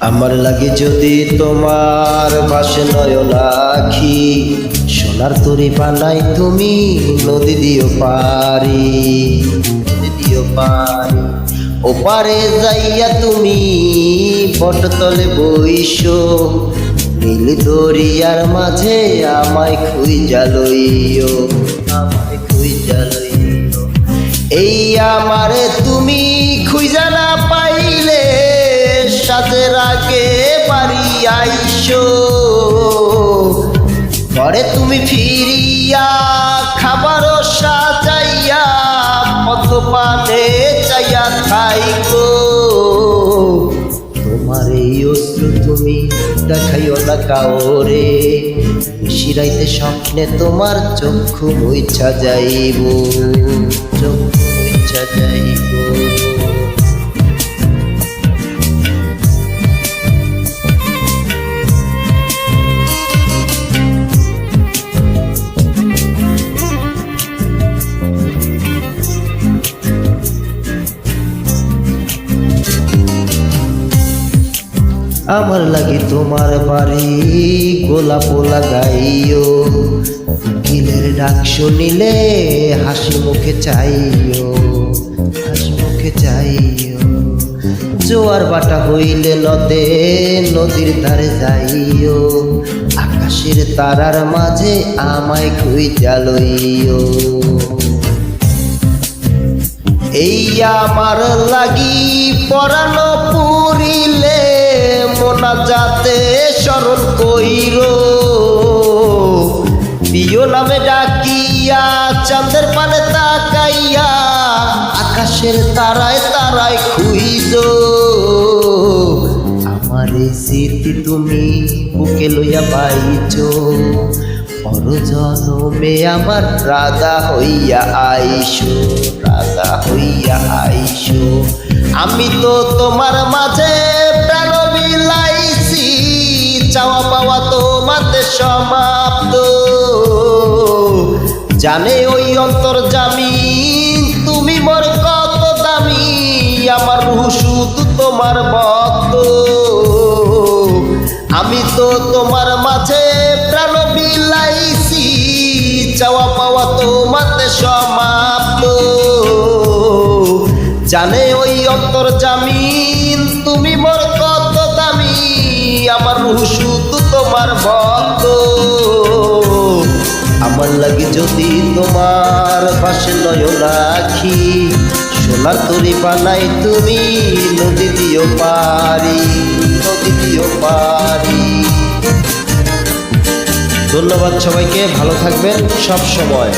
আমার লাগে যদি তোমার পাশে নয়ন আখি, সোনার তরি বানাই তুমি নদী দিও পারি, নদী দিও পারি। ওপারে যাইয়া তুমি বটতলে বইসো, নীল দরিয়ার মাঝে আমায় খুঁজা লইও, আমায় খুঁজা লইও। এই আমারে তুমি খুঁজা না পাইলে সাজের আগে বাড়ি আইসো, পরে তুমি ফিরিয়া খাবারও সাজাইয়া পথ পানে চাইয়া থাইকো। তোমার এই অশ্রু তুমি দেখাইও না কাওরে, শিরাইতে স্বপ্নে তোমার চক্ষু মুইছা যাইব, চক্ষু মুইছা যাইব। আমার লাগি তোমার বাড়ি গোলাপ লাগাইও, গিলের ডাক শুনিলে হাসি মুখে চাইও, হাসি মুখে চাইও। জোয়ার বাটা হইলে নদে নদীর ধারে যাইও, আকাশের তারার মাঝে আমায় খুঁজা লইও। এই আমার লাগি পরানো পুরিলে মোনাজাতে স্মরণ কইরো, প্রিয় নামে ডাকিয়া চাঁদের পানে তাকাইয়া আকাশের তারায় তারায় খুইজো। আমার এই স্মৃতি তুমি বুকে লইয়া পাইছো, পর জনমে আমার রাধা হইয়া আইসো, রাধা হইয়া আইসো। আমি তো তোমার মাঝে প্রাণ বিলাইছি, চাওয়া পাওয়া তোমাতে সমাপ্ত। জানে ওই অন্তর্যামী তুমি মোর কত দামি, আমার রূহ শুধু তোমার ভক্ত। আমি তো তোমার মাঝে প্রাণ বিলাইছি, চাওয়া পাওয়া তোমাতে সমাপ্ত। জানে ওই অন্তর্যামী তুমি মোর কত দামি, আমার রূহ শুধু তোমার ভক্ত। আমার লাগি যদি তোমার পাশে নয়ন আখি, সোনার তরি বানাই তুমি নদী দিও পারি, নদী দিও পারি। ধন্যবাদ সবাইকে, ভালো থাকবেন সব সময়।